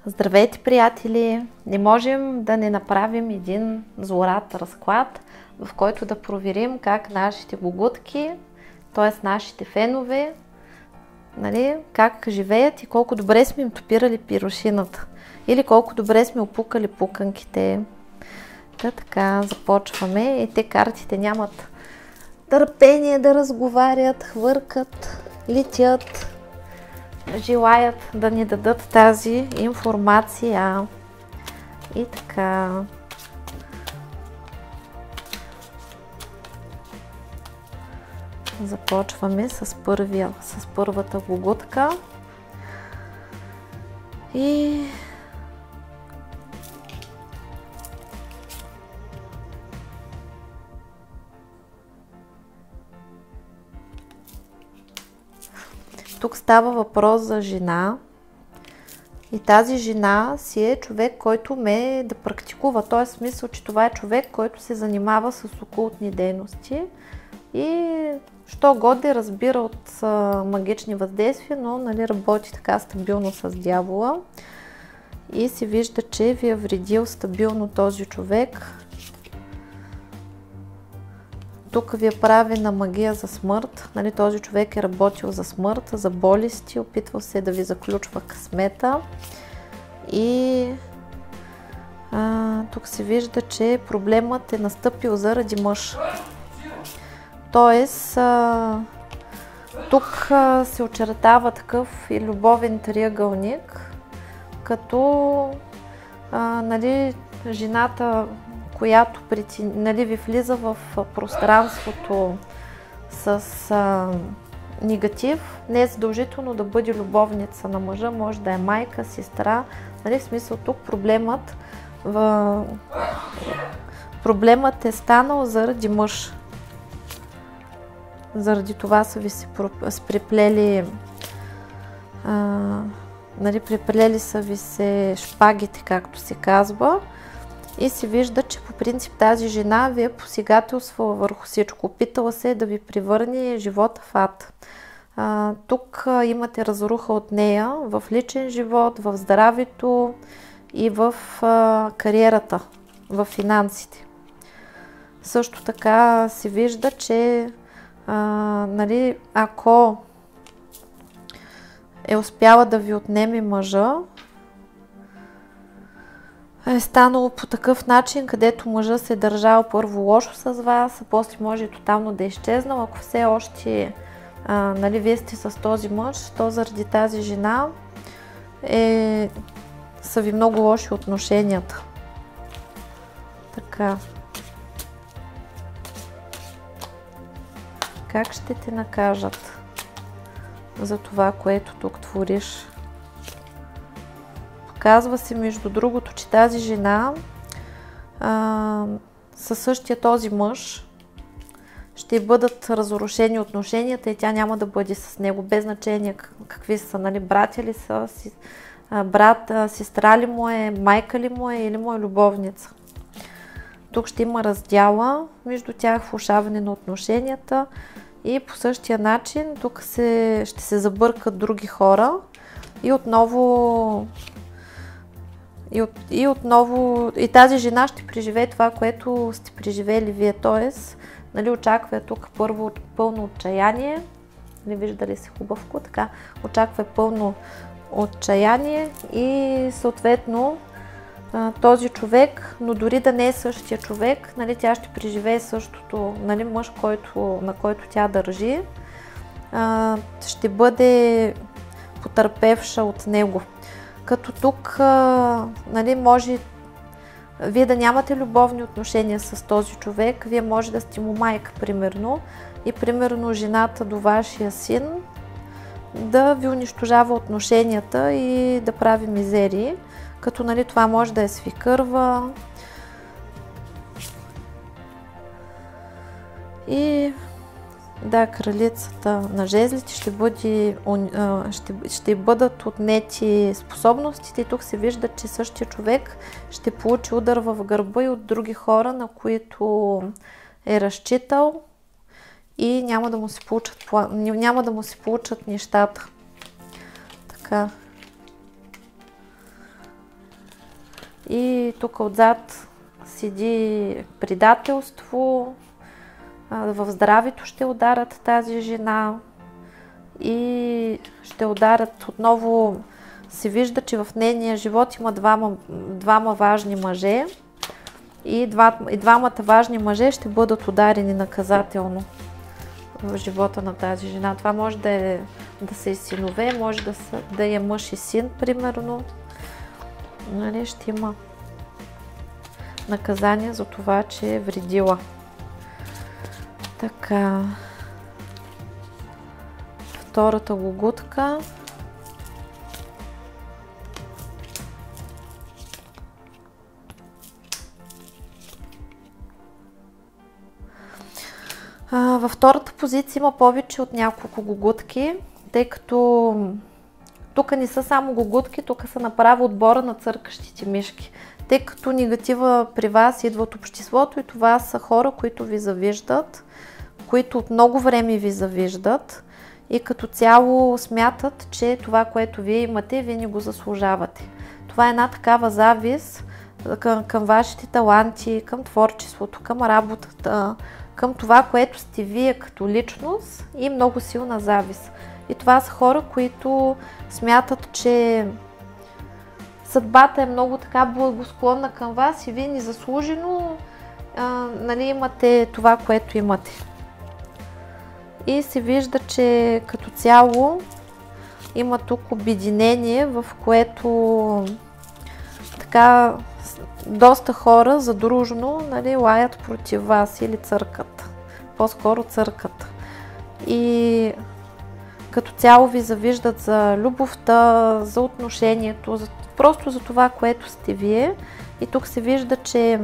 Здравейте, приятели! Не можем да не направим един злорад разклад, в който да проверим как нашите гугутки, т.е. нашите фенове, нали, как живеят и колко добре сме им топирали пирошината. Или колко добре сме опукали пуканките. Така, започваме. И те картите нямат търпение да разговарят, хвъркат, летят. Желаят да ни дадат тази информация. И така. Започваме с първата гугутка. И тук става въпрос за жена. И тази жена си е човек, който ме да практикува. Т.е. смисъл, че това е човек, който се занимава с окултни дейности. И що годе разбира от магични въздействия, но нали, работи така стабилно с дявола. И се вижда, че ви е вредил стабилно този човек. Тук ви е правена магия за смърт. Нали, този човек е работил за смърт, за болести, опитвал се да ви заключва късмета. И тук се вижда, че проблемът е настъпил заради мъж. Тоест, тук се очертава такъв и любовен триъгълник, като нали, жената, която нали, ви влиза в пространството с негатив, не е задължително да бъде любовница на мъжа, може да е майка, сестра. Нали, в смисъл тук проблемът е станал заради мъж. Заради това са ви се приплели, нали, приплели са ви се шпагите, както се казва. И се вижда, че по принцип тази жена ви е посегателствала върху всичко. Опитала се да ви превърне живота в ад. Тук имате разруха от нея в личен живот, в здравето и в кариерата, в финансите. Също така се вижда, че нали, ако е успяла да ви отнеме мъжа, е станало по такъв начин, където мъжа се е държал първо лошо с вас, а после може тотално да е изчезнал. Ако все още нали, вие сте с този мъж, то заради тази жена са ви много лоши отношенията. Така. Как ще те накажат за това, което тук твориш? Показва се, между другото, че тази жена със същия този мъж ще бъдат разрушени отношенията и тя няма да бъде с него, без значение какви са, нали, братя ли са, брат, сестра ли му е, майка ли му е или му е любовница. Тук ще има раздяла между тях, влошаване на отношенията и по същия начин тук ще се забъркат други хора и отново и тази жена ще преживее това, което сте преживели вие. Т.е. нали, очаква тук първо пълно отчаяние. Не виждали се хубавко, така. Очаква пълно отчаяние и съответно този човек, но дори да не е същия човек, нали, тя ще преживее същото, нали, мъж, на който тя държи, ще бъде потърпевша от него. Като тук нали, може вие да нямате любовни отношения с този човек, вие може да сте му майка, примерно, и примерно жената до вашия син да ви унищожава отношенията и да прави мизерии, като нали, това може да е свикърва. И да, кралицата на жезлите ще бъдат отнети способностите и тук се вижда, че същия човек ще получи удар в гърба и от други хора, на които е разчитал и няма да му се получат нещата. Така. И тук отзад седи предателство. В здравето ще ударят тази жена и ще ударят отново. Се вижда, че в нейния живот има двама важни мъже и двамата важни мъже ще бъдат ударени наказателно в живота на тази жена. Това може да са и синове, може да е мъж и син, примерно. Нали, ще има наказание за това, че е вредила. Така, втората гугутка. Във втората позиция има повече от няколко гугутки, тъй като тук не са само гугутки, тук са направо отбора на църкащите мишки. Тъй като негатива при вас идва от обществото и това са хора, които ви завиждат, които от много време ви завиждат и като цяло смятат, че това, което вие имате, вие не го заслужавате. Това е една такава завист към вашите таланти, към творчеството, към работата, към това, което сте вие като личност и много силна завист. И това са хора, които смятат, че съдбата е много така благосклонна към вас и вие незаслужено нали, имате това, което имате. И се вижда, че като цяло има тук обединение, в което така доста хора задружно нали, лаят против вас или църкат. По-скоро църкат. И като цяло ви завиждат за любовта, за отношението, просто за това, което сте вие. И тук се вижда, че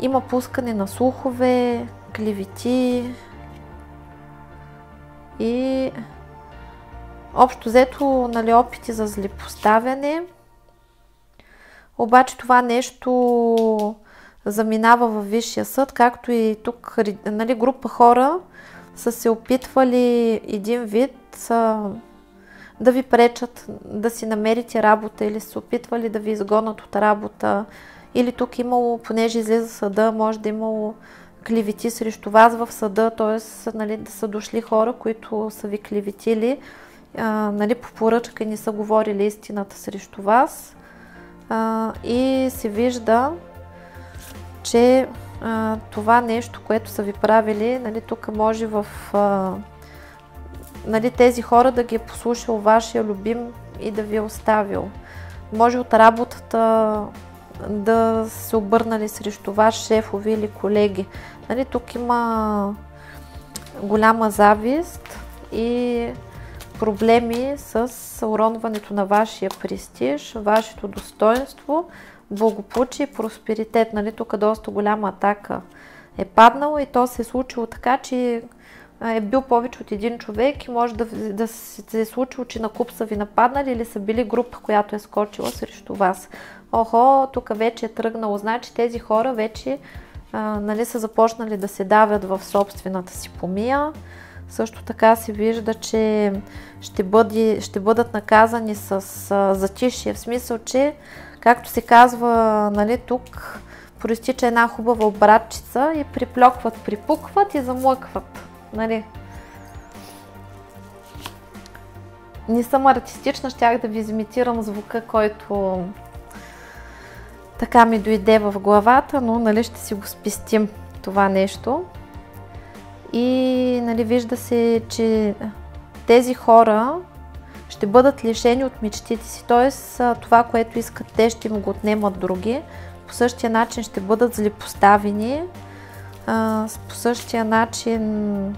има пускане на слухове, клевети и общо взето нали, опити за злепоставяне. Обаче това нещо заминава във Висшия съд, както и тук нали, група хора са се опитвали един вид да ви пречат да си намерите работа или се опитвали да ви изгонят от работа. Или тук имало, понеже излиза съда, може да имало клевети срещу вас в съда, т.е. нали, да са дошли хора, които са ви клеветили, нали, по поръчка не са говорили истината срещу вас. И се вижда, че това нещо, което са ви правили, нали, тук може нали, тези хора да ги е послушал вашия любим и да ви е оставил. Може от работата да се обърнали срещу вас шефови или колеги. Нали, тук има голяма завист и проблеми с уронването на вашия престиж, вашето достоинство, благополучие и просперитет. Нали, тук доста голяма атака е паднала и то се е случило така, че е бил повече от един човек и може да се е случило, че на куп са ви нападнали или са били група, която е скочила срещу вас. Охо, тук вече е тръгнало. Значи тези хора вече нали, са започнали да се давят в собствената си помия. Също така се вижда, че ще бъдат наказани с затишие, в смисъл, че, както се казва, нали, тук проистича една хубава обратчица и приплюкват, припукват и замлъкват. Нали. Не съм артистична, щях да ви изимитирам звука, който така ми дойде в главата, но нали, ще си го спестим това нещо. И нали, вижда се, че тези хора ще бъдат лишени от мечтите си, т.е. това, което искат те, ще им го отнемат други. По същия начин ще бъдат злепоставени, по същия начин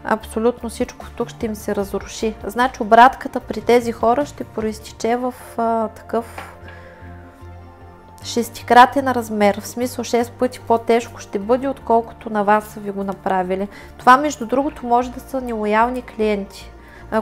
абсолютно всичко тук ще им се разруши. Значи обратката при тези хора ще проистиче в такъв шестикратен размер, в смисъл 6 пъти по-тежко ще бъде, отколкото на вас са ви го направили. Това, между другото, може да са нелоялни клиенти,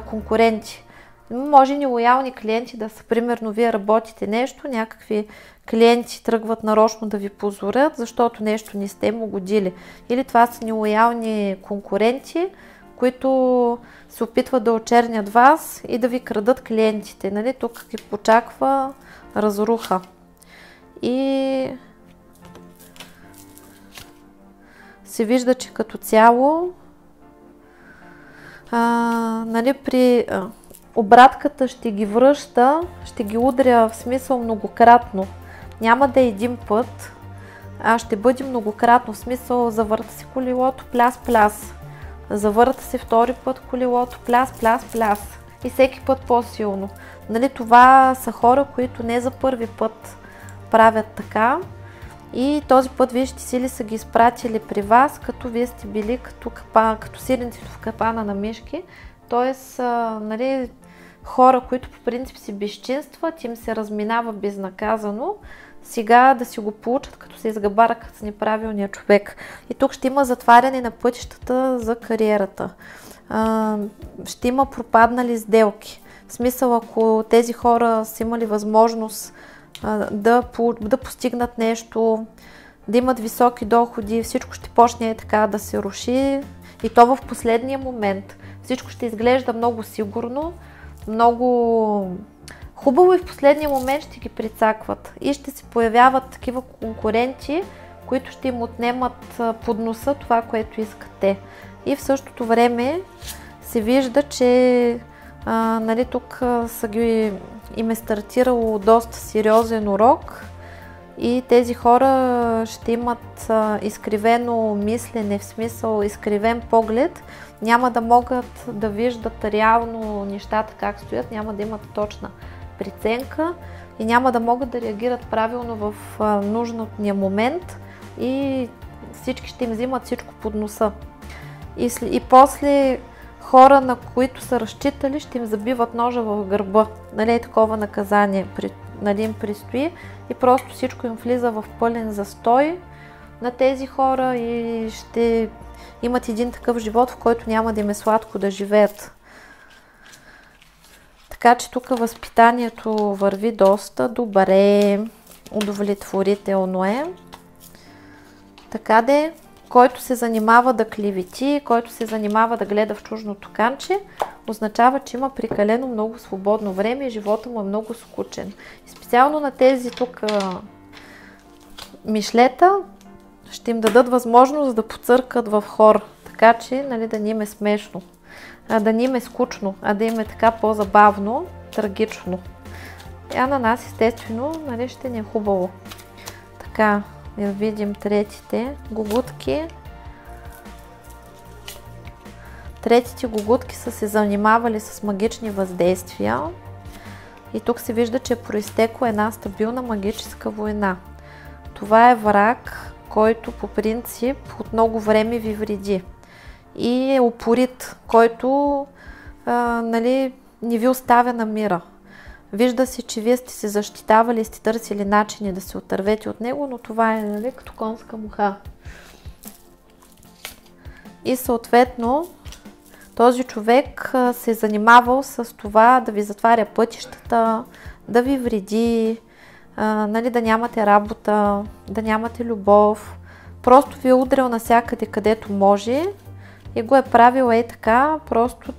конкуренти. Може нелоялни клиенти да са, примерно, вие работите нещо, някакви клиенти тръгват нарочно да ви позорят, защото нещо не сте му годили. Или това са нелоялни конкуренти, които се опитват да очернят вас и да ви крадат клиентите. Нали? Тук ги очаква разруха. И се вижда, че като цяло нали, при обратката ще ги връща, ще ги удря в смисъл многократно. Няма да е един път, а ще бъде многократно, в смисъл завърта се колелото, пляс. Завърта се втори път колелото, пляс. И всеки път по-силно. Нали, това са хора, които не за първи път правят така. И този път вижте сили са ги изпратили при вас, като вие сте били като сирените в капана на мишки. Тоест, нали, хора, които по принцип си безчинстват, им се разминава безнаказано, сега да си го получат, като се изгабаркат с неправилния човек. И тук ще има затваряне на пътищата за кариерата. Ще има пропаднали сделки. В смисъл, ако тези хора са имали възможност да постигнат нещо, да имат високи доходи, всичко ще почне така да се руши и то в последния момент. Всичко ще изглежда много сигурно, много хубаво и в последния момент ще ги прицакват и ще се появяват такива конкуренти, които ще им отнемат под носа това, което искат те. И в същото време се вижда, че нали, тук им е стартирало доста сериозен урок и тези хора ще имат изкривено мислене, в смисъл изкривен поглед, няма да могат да виждат реално нещата как стоят, няма да имат точна преценка и няма да могат да реагират правилно в нужния момент и всички ще им взимат всичко под носа. И после хора, на които са разчитали, ще им забиват ножа в гърба. Нали, такова наказание нали, им предстои и просто всичко им влиза в пълен застой на тези хора и ще имат един такъв живот, в който няма да им е сладко да живеят. Така че тук възпитанието върви доста добре, удовлетворително е. Така де, който се занимава да клевети, който се занимава да гледа в чужното канче, означава, че има прекалено много свободно време и живота му е много скучен. И специално на тези тук мишлета ще им дадат възможност да поцъркат в хор, така че нали, да не им е смешно, да не им е скучно, а да им е така по-забавно, трагично. А на нас естествено нали, ще ни е хубаво. Така, да видим третите гугутки. Третите гугутки са се занимавали с магични въздействия и тук се вижда, че е произтекла една стабилна магическа война. Това е враг, който по принцип от много време ви вреди и е упорит, който нали, не ви оставя на мира. Вижда се, че вие сте се защитавали и сте търсили начини да се отървете от него, но това е нали, като конска муха. И съответно този човек се е занимавал с това да ви затваря пътищата, да ви вреди, нали, да нямате работа, да нямате любов. Просто ви е удрял навсякъде, където може и го е правил така, просто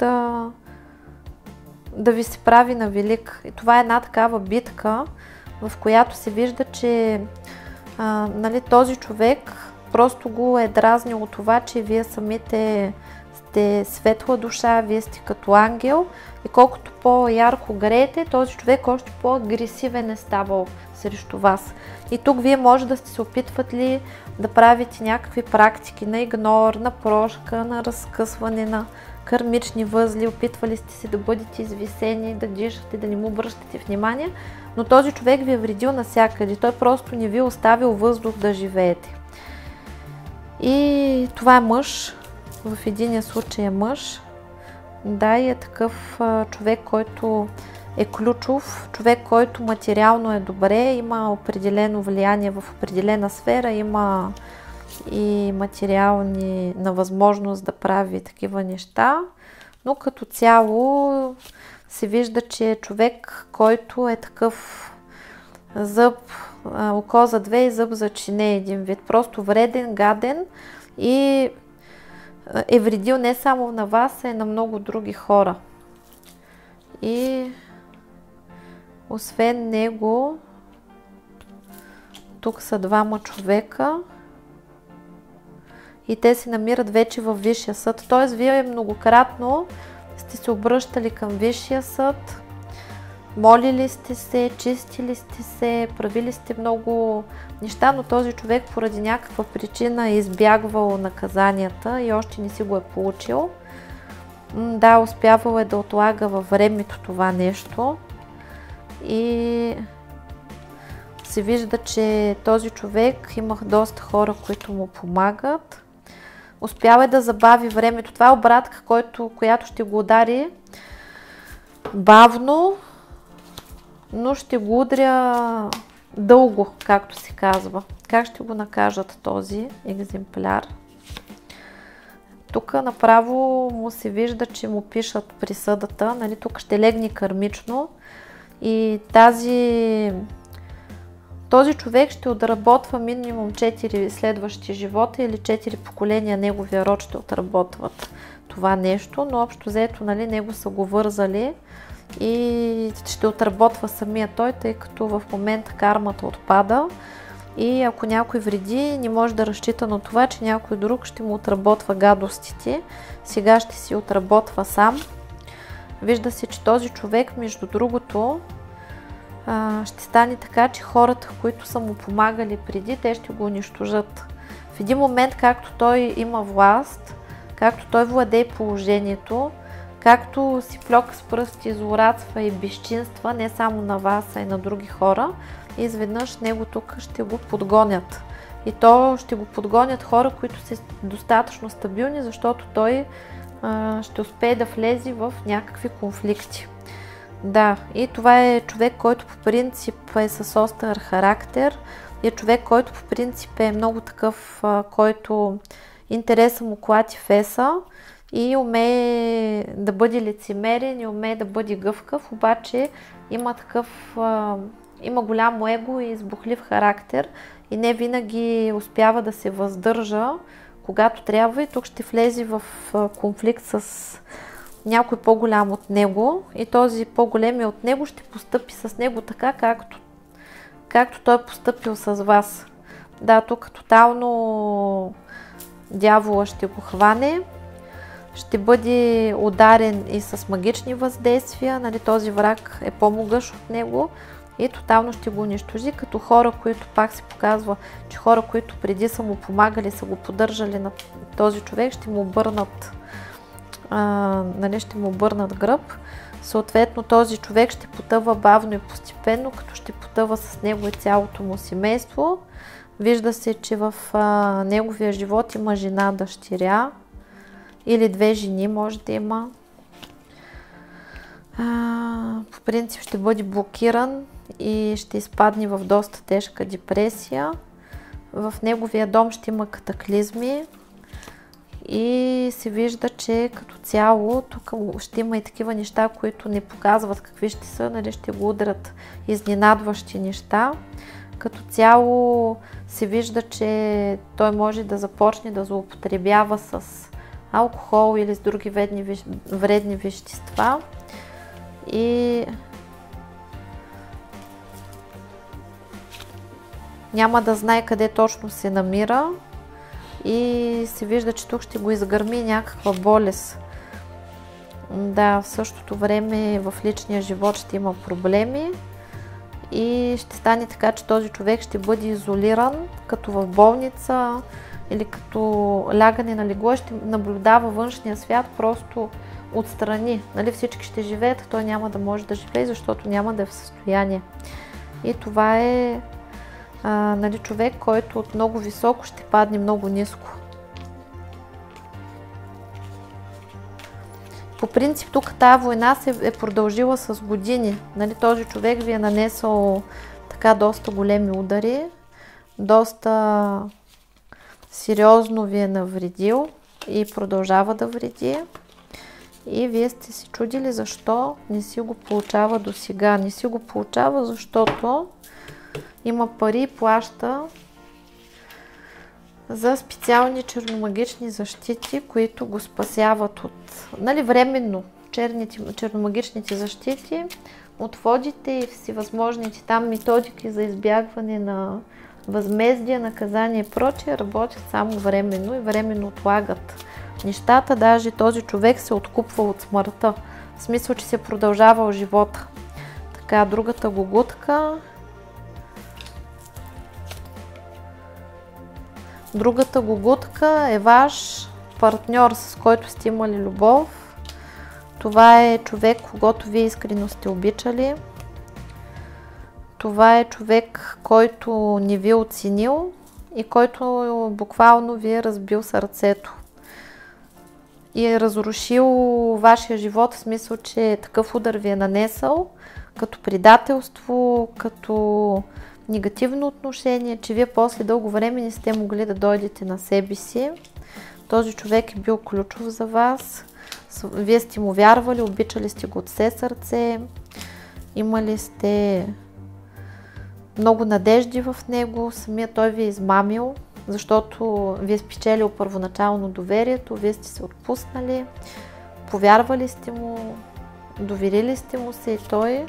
да ви се прави на велик. И това е една такава битка, в която се вижда, че нали, този човек просто го е дразнил от това, че вие самите сте светла душа, вие сте като ангел и колкото по-ярко греете, този човек още по-агресивен е ставал срещу вас. И тук вие може да сте се опитвали да правите някакви практики на игнор, на прошка, на разкъсване, на кармични възли, опитвали сте се да бъдете извисени, да дишате, да не му обръщате внимание, но този човек ви е вредил навсякъде. Той просто не ви е оставил въздух да живеете. И това е мъж, в единия случай е мъж. Да, и е такъв човек, който е ключов, човек, който материално е добре, има определено влияние в определена сфера, има и материални на възможност да прави такива неща, но като цяло се вижда, че е човек, който е такъв зъб, око за две и зъб за чине един вид. Просто вреден, гаден и е вредил не само на вас, а и на много други хора. И освен него, тук са двама човека и те се намират вече във Висшия съд. Т.е. вие многократно сте се обръщали към Висшия съд, молили сте се, чистили сте се, правили сте много неща, но този човек поради някаква причина е избягвал наказанията и още не си го е получил. Да, успявал е да отлага във времето това нещо и се вижда, че този човек имах доста хора, които му помагат. Успява да забави времето. Това е обратка, която ще го удари бавно, но ще го удря дълго, както се казва. Как ще го накажат този екземпляр? Тук направо му се вижда, че му пишат присъдата. Нали? Тук ще легне кармично и този човек ще отработва минимум 4 следващи живота или 4 поколения неговия род ще отработват това нещо, но общо взето, нали, него са го вързали и ще отработва самия той, тъй като в момента кармата отпада и ако някой вреди, не може да разчита на това, че някой друг ще му отработва гадостите. Сега ще си отработва сам. Вижда се, че този човек, между другото, ще стане така, че хората, които са му помагали преди, те ще го унищожат. В един момент, както той има власт, както той владее положението, както си плёка с пръсти, злорадства и безчинства, не само на вас, а и на други хора, и изведнъж него тук ще го подгонят. И то ще го подгонят хора, които са достатъчно стабилни, защото той ще успее да влезе в някакви конфликти. Да, и това е човек, който по принцип е с остър характер, е човек, който по принцип е много такъв, който интереса му клати феса и умее да бъде лицемерен и умее да бъде гъвкав, обаче има голямо его и избухлив характер и не винаги успява да се въздържа, когато трябва, и тук ще влезе в конфликт с някой по-голям от него и този по-големи от него ще постъпи с него така, както той е постъпил с вас. Да, тук тотално дявола ще го хване, ще бъде ударен и с магични въздействия, нали, този враг е по-могъщ от него и тотално ще го унищожи, като хора, които пак се показва, че хора, които преди са му помагали, са го поддържали на този човек, ще му обърнат ще му обърнат гръб. Съответно този човек ще потъва бавно и постепенно, като ще потъва с него и цялото му семейство. Вижда се, че в неговия живот има жена, дъщеря или 2 жени може да има. По принцип ще бъде блокиран и ще изпадне в доста тежка депресия. В неговия дом ще има катаклизми. И се вижда, че като цяло тук ще има и такива неща, които не показват какви ще са, нали, ще го удрят изненадващи неща. Като цяло се вижда, че той може да започне да злоупотребява с алкохол или с други вредни вещества. И няма да знае къде точно се намира. И се вижда, че тук ще го изгърми някаква болест. Да, в същото време в личния живот ще има проблеми и ще стане така, че този човек ще бъде изолиран, като в болница, или като лягане на легло, ще наблюдава външния свят просто отстрани. Нали, всички ще живеят, той няма да може да живее, защото няма да е в състояние. И това е нали, човек, който от много високо ще падне много ниско. По принцип тук тази война се е продължила с години. Нали, този човек ви е нанесъл така доста големи удари, доста сериозно ви е навредил и продължава да вреди. И вие сте си чудили защо не си го получава до сега. Не си го получава, защото има пари и плаща за специални черномагични защити, които го спасяват от, нали, временно черномагичните защити, от водите и всевъзможните там методики за избягване на възмездие, наказание и прочее, работят само временно и временно отлагат нещата. Даже този човек се откупва от смъртта, в смисъл, че се продължавал живота. Така, другата гугутка. Другата гугутка е ваш партньор, с който сте имали любов. Това е човек, когото вие искрено сте обичали. Това е човек, който не ви е оценил и който буквално ви е разбил сърцето. И е разрушил вашия живот, в смисъл, че такъв удар ви е нанесъл, като предателство, като негативно отношение, че вие после дълго време не сте могли да дойдете на себе си. Този човек е бил ключов за вас. Вие сте му вярвали, обичали сте го от все сърце, имали сте много надежди в него, самия той ви е измамил, защото вие спечелил първоначално доверието, вие сте се отпуснали, повярвали сте му, доверили сте му се и той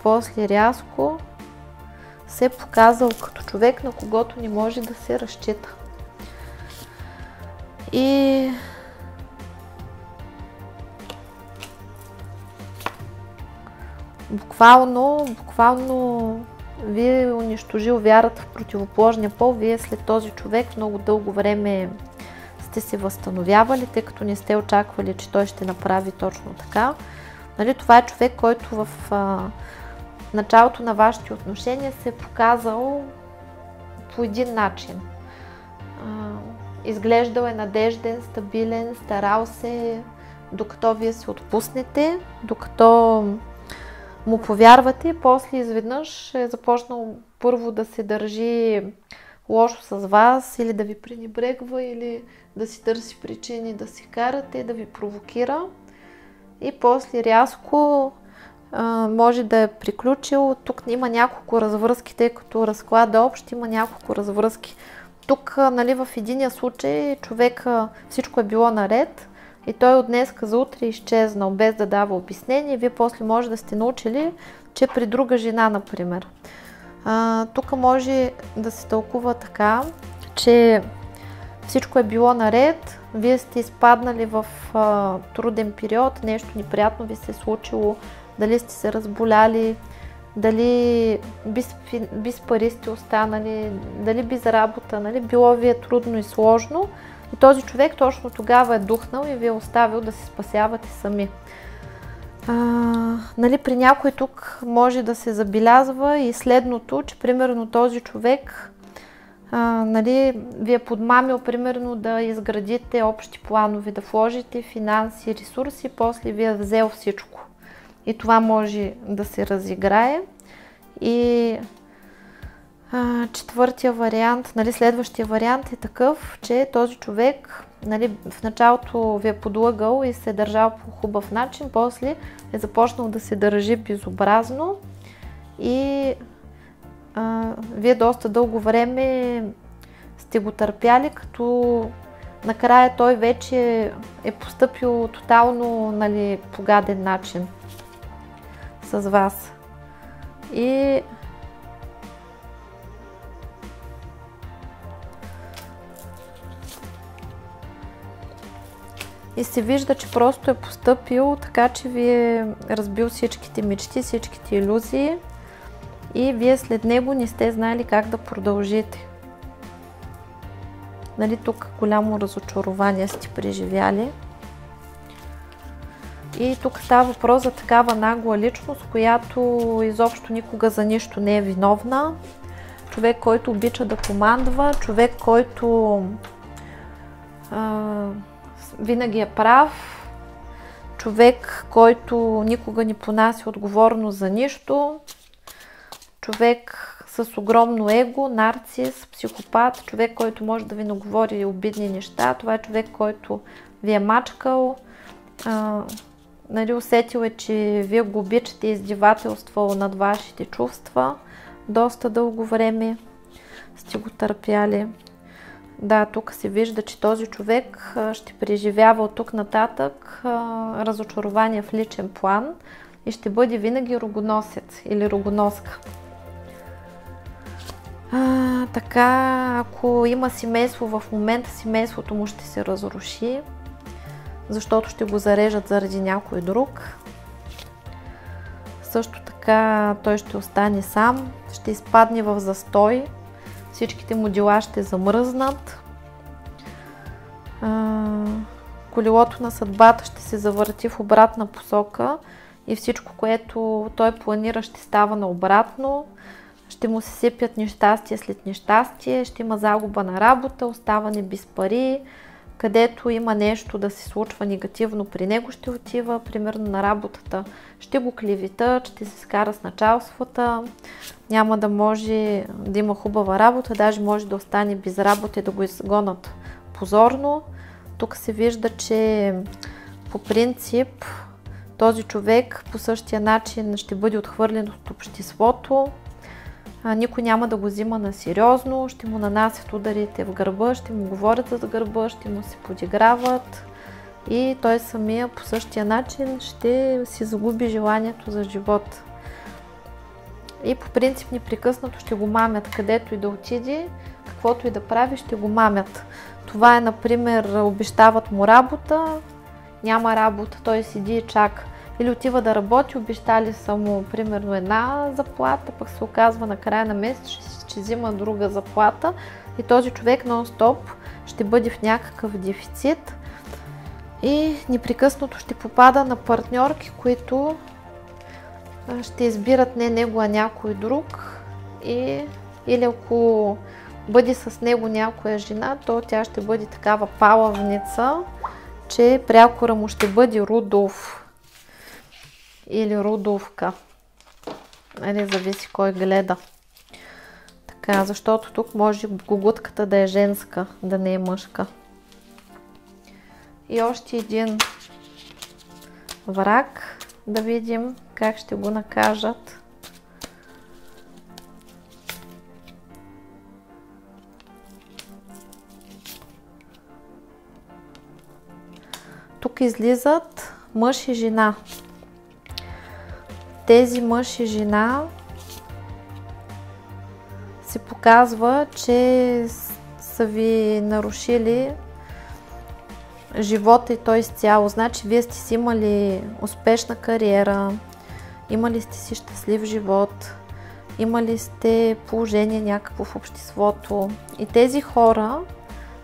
после рязко се е показал като човек, на когото не може да се разчита. И буквално ви е унищожил вярата в противоположния пол. Вие след този човек много дълго време сте се възстановявали, тъй като не сте очаквали, че той ще направи точно така. Нали, това е човек, който в началото на вашите отношения се е показал по един начин. Изглеждал е надежден, стабилен, старал се, докато вие се отпуснете, докато му повярвате и после изведнъж е започнал първо да се държи лошо с вас или да ви пренебрегва или да си търси причини да се карате, да ви провокира и после рязко може да е приключил. Тук има няколко развръзки, тъй като разклада общ, има няколко развръзки. Тук, нали, в единия случай човека всичко е било наред и той от днес за утре е изчезнал без да дава обяснение. Вие после може да сте научили, че при друга жена, например. Тук може да се тълкува така, че всичко е било наред, вие сте изпаднали в труден период, нещо неприятно ви се е случило, дали сте се разболяли, дали без пари сте останали, дали без работа, нали? Било ви е трудно и сложно и този човек точно тогава е духнал и ви е оставил да се спасявате сами. Нали, при някой тук може да се забелязва и следното, че примерно този човек нали, ви е подмамил примерно да изградите общи планове, да вложите финанси, ресурси, после ви е взел всичко. И това може да се разиграе. И четвъртия вариант, нали, следващия вариант е такъв, че този човек, нали, в началото ви е подлъгал и се е държал по хубав начин, после е започнал да се държи безобразно и вие доста дълго време сте го търпяли, като накрая той вече е постъпил тотално, нали, по гаден начин с вас. И се вижда, че просто е постъпил така, че ви е разбил всичките мечти, всичките илюзии и вие след него не сте знаели как да продължите. Нали, тук голямо разочарование сте преживяли. И тук става въпрос за такава нагла личност, която изобщо никога за нищо не е виновна. Човек, който обича да командва, човек, който винаги е прав, човек, който никога не понася отговорност за нищо, човек с огромно его, нарцис, психопат, човек, който може да ви наговори обидни неща. Това е човек, който ви е мачкал, нали, усетил е, че вие го обичате и издевателствал над вашите чувства. Доста дълго време сте го търпяли. Да, тук се вижда, че този човек ще преживява от тук нататък разочарование в личен план и ще бъде винаги рогоносец или рогоноска. Така, ако има семейство, в момента семейството му ще се разруши, защото ще го зарежат заради някой друг. Също така той ще остане сам, ще изпадне в застой, всичките му дела ще замръзнат. Колелото на съдбата ще се завърти в обратна посока и всичко, което той планира, ще става наобратно. Ще му се сипят нещастие след нещастие, ще има загуба на работа, оставане без пари, където има нещо да се случва негативно, при него ще отива, примерно на работата, ще го клеветат, ще се скара с началствата, няма да може да има хубава работа, даже може да остане без работа и да го изгонят позорно. Тук се вижда, че по принцип този човек по същия начин ще бъде отхвърлен от обществото. Никой няма да го взима на сериозно, ще му нанасят ударите в гърба, ще му говорят за гърба, ще му се подиграват и той самия по същия начин ще си загуби желанието за живот. И по принцип непрекъснато ще го мамят, където и да отиде, каквото и да прави, ще го мамят. Това е, например, обещават му работа, няма работа, той седи и чака. Или отива да работи, обещали са му примерно една заплата, пък се оказва на края на месец, ще взима друга заплата и този човек нон-стоп ще бъде в някакъв дефицит и непрекъснато ще попада на партньорки, които ще избират не него, а някой друг или ако бъде с него някоя жена, то тя ще бъде такава палавница, че прякора му ще бъде Рудолф или Рудолфка. Не зависи кой гледа. Така, защото тук може гугутката да е женска, да не е мъжка. И още един враг, да видим как ще го накажат. Тук излизат мъж и жена. Тези мъж и жена се показва, че са ви нарушили живота и той изцяло. Значи вие сте си имали успешна кариера, имали сте си щастлив живот, имали сте положение някакво в обществото и тези хора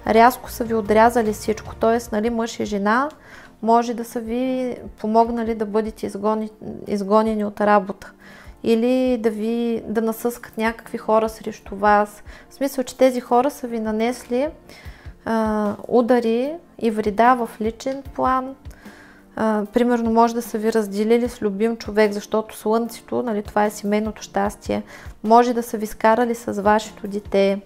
рязко са ви отрязали всичко. Т.е. нали, мъж и жена може да са ви помогнали да бъдете изгонени от работа или да насъскат някакви хора срещу вас. В смисъл, че тези хора са ви нанесли удари и вреда в личен план. Примерно може да са ви разделили с любим човек, защото слънцето, нали, това е семейното щастие. Може да са ви скарали с вашето дете.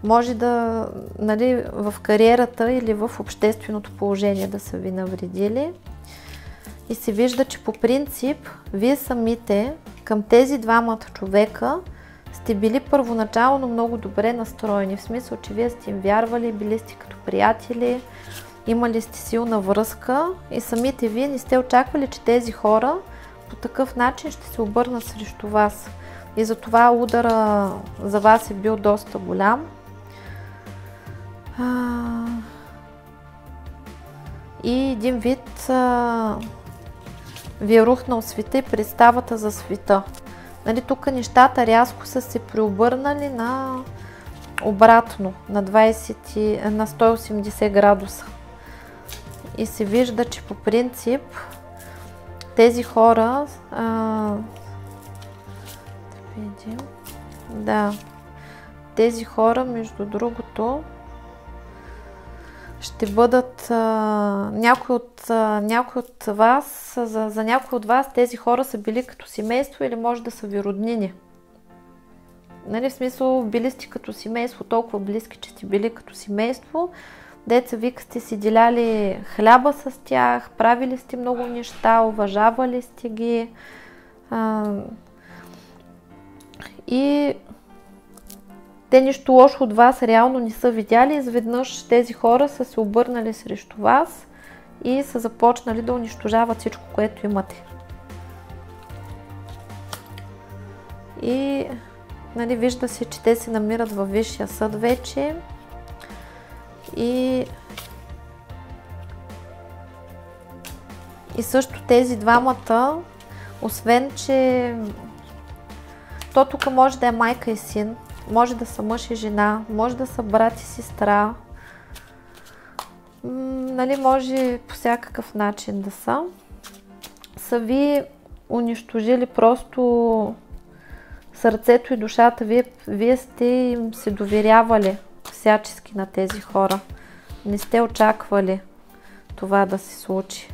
Може да, нали, в кариерата или в общественото положение да са ви навредили. И се вижда, че по принцип вие самите към тези двамата човека сте били първоначално много добре настроени. В смисъл, че вие сте им вярвали, били сте като приятели, имали сте силна връзка и самите вие не сте очаквали, че тези хора по такъв начин ще се обърнат срещу вас. И затова удара за вас е бил доста голям. И един вид ви е рухнал света и представата за света. Нали, тук нещата рязко са се преобърнали на обратно на 180 градуса. И се вижда, че по принцип тези хора тези хора, между другото, ще бъдат някой от вас, за някой от вас тези хора са били като семейство или може да са ви роднини. Нали, в смисъл, били сте като семейство, толкова близки, че сте били като семейство. Деца вика, сте си деляли хляба с тях, правили сте много неща, уважавали сте ги. И те нищо лошо от вас реално не са видяли. Изведнъж тези хора са се обърнали срещу вас и са започнали да унищожават всичко, което имате. И нали, вижда се, че те се намират във Висшия съд вече. И също тези двамата, освен че то тук може да е майка и син, може да са мъж и жена, може да са брат и сестра, нали, може по всякакъв начин да са ви унищожили просто сърцето и душата. Вие сте им се доверявали всячески на тези хора. Не сте очаквали това да се случи.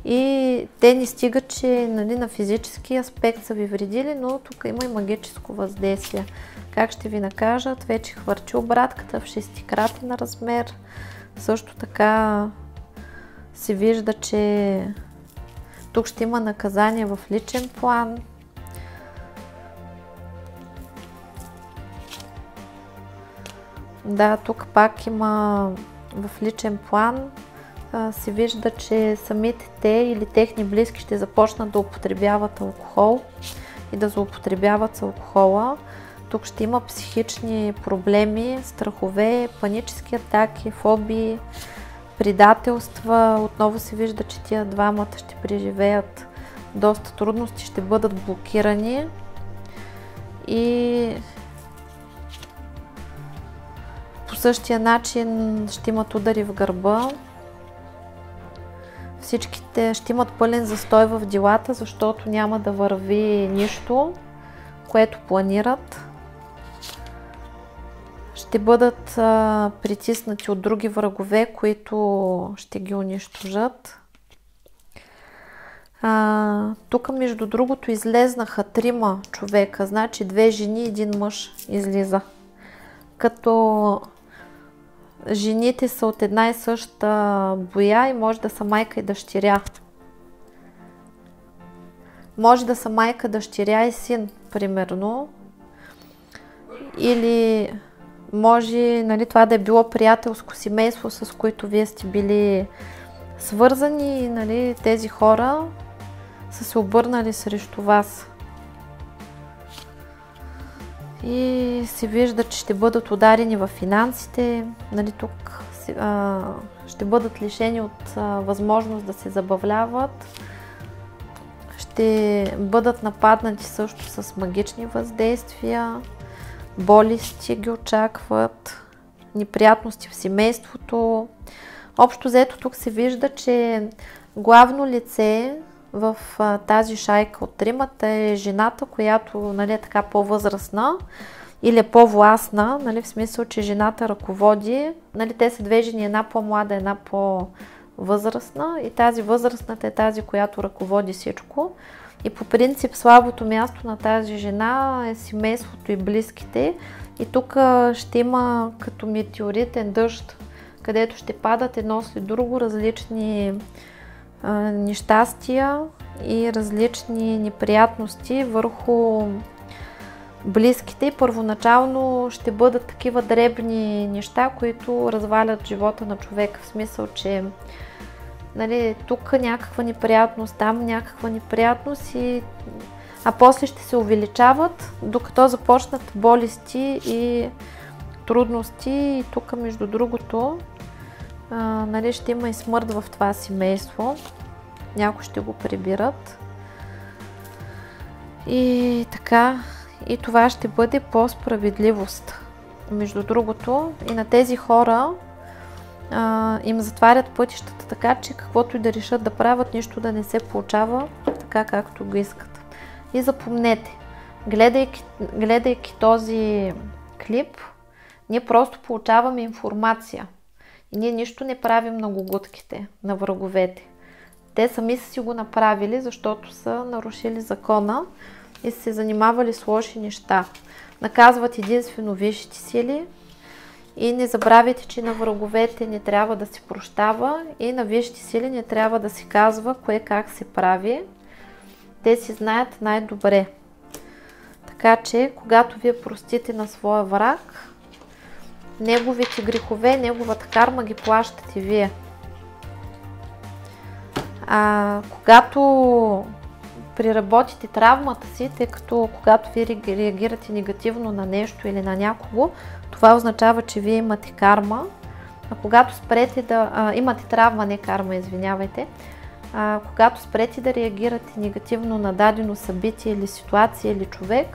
И те не стигат, че нали, на физически аспект са ви вредили, но тук има и магическо въздействие. Как ще ви накажат? Вече хвърчи обратката в 6-кратен размер. Също така се вижда, че тук ще има наказание в личен план. Да, тук пак има в личен план. Се вижда, че самите те или техни близки ще започнат да употребяват алкохол и да злоупотребяват с алкохола. Тук ще има психични проблеми, страхове, панически атаки, фобии, предателства. Отново се вижда, че тия двамата ще преживеят доста трудности, ще бъдат блокирани и по същия начин ще имат удари в гърба. Всичките ще имат пълен застой в делата, защото няма да върви нищо, което планират. Ще бъдат притиснати от други врагове, които ще ги унищожат. Тук, между другото, излезнаха 3 човека, значи 2 жени и 1 мъж излиза. Като жените са от една и съща боя и може да са майка и дъщеря. Може да са майка, дъщеря и син, примерно. Или може нали, това да е било приятелско семейство, с които вие сте били свързани и нали, тези хора са се обърнали срещу вас. И се вижда, че ще бъдат ударени в финансите. Нали, тук ще бъдат лишени от възможност да се забавляват. Ще бъдат нападнати също с магични въздействия. Болести ги очакват. Неприятности в семейството. Общо взето тук се вижда, че главно лице в тази шайка от 3 е жената, която нали, е така по-възрастна или е по-властна, нали, в смисъл, че жената ръководи. Нали, те са 2 жени, една по-млада, една по-възрастна и тази възрастната е тази, която ръководи всичко. И по принцип слабото място на тази жена е семейството и близките. И тук ще има като метеоритен дъжд, където ще падат едно след друго различни нещастия и различни неприятности върху близките. Първоначално ще бъдат такива дребни неща, които развалят живота на човека, в смисъл, че нали, тук някаква неприятност, там някаква неприятност, а после ще се увеличават, докато започнат болести и трудности. И тук, между другото, нали, ще има и смърт в това семейство. Някои ще го прибират. И така, и това ще бъде по справедливост. между другото, и на тези хора им затварят пътищата така, че каквото и да решат да правят, нищо да не се получава така, както го искат. И запомнете, гледайки този клип, ние просто получаваме информация. И ние нищо не правим на гугутките, на враговете. Те сами са си го направили, защото са нарушили закона и са се занимавали с лоши неща. Наказват единствено висшите сили и не забравяйте, че на враговете не трябва да се прощава и на висшите сили не трябва да се казва кое как се прави. Те си знаят най-добре. Така че, когато вие простите на своя враг, неговите грехове, неговата карма ги плащате вие. Когато преработите травмата си, тъй като когато вие реагирате негативно на нещо или на някого, това означава, че вие имате карма. А когато спрете имате травма, не карма, извинявайте. Когато спрете да реагирате негативно на дадено събитие или ситуация или човек,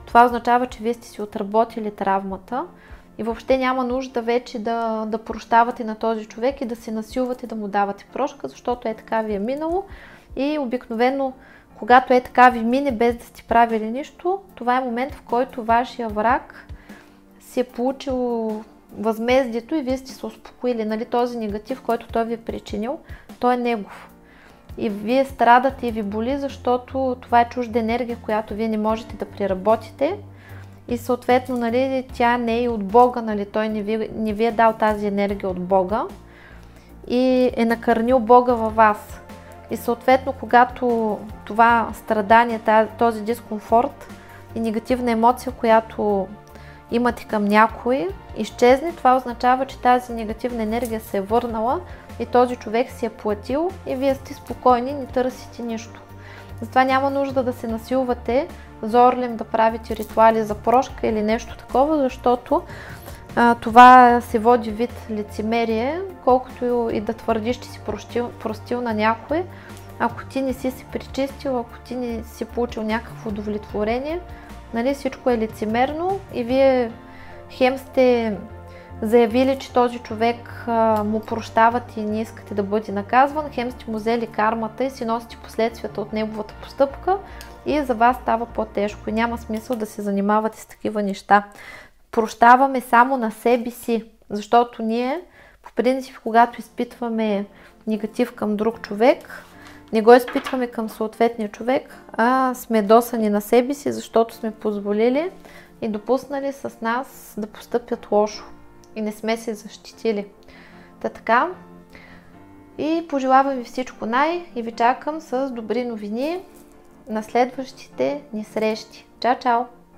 това означава, че вие сте си отработили травмата и въобще няма нужда вече да прощавате на този човек и да се насилвате да му давате прошка, защото така ви е минало. И обикновено, когато така ви мине без да сте правили нищо, това е момент, в който вашия враг си е получил възмездието и вие сте се успокоили. Нали, този негатив, който той ви е причинил, той е негов. И вие страдате и ви боли, защото това е чужда енергия, която вие не можете да преработите. И съответно, нали, тя не е и от Бога, нали, той не ви е дал тази енергия от Бога и е накърнил Бога във вас. И съответно, когато това страдание, този дискомфорт и негативна емоция, която имате към някой, изчезне, това означава, че тази негативна енергия се е върнала и този човек си е платил и вие сте спокойни, не търсите нищо. Затова няма нужда да се насилвате зорлем да правите ритуали за прошка или нещо такова, защото това се води вид лицемерие, колкото и да твърдиш, че си простил на някой. Ако ти не си се причистил, ако ти не си получил някакво удовлетворение, нали, всичко е лицемерно и вие хем сте заявили, че този човек му прощават и не искате да бъде наказван, хем сте му взели кармата и си носите последствията от неговата постъпка и за вас става по-тежко и няма смисъл да се занимавате с такива неща. Прощаваме само на себе си, защото ние по принцип, когато изпитваме негатив към друг човек, не го изпитваме към съответния човек, а сме досани на себе си, защото сме позволили и допуснали с нас да постъпят лошо и не сме се защитили. Така. И пожелавам ви всичко и ви чакам с добри новини на следващите ни срещи. Чао, чао!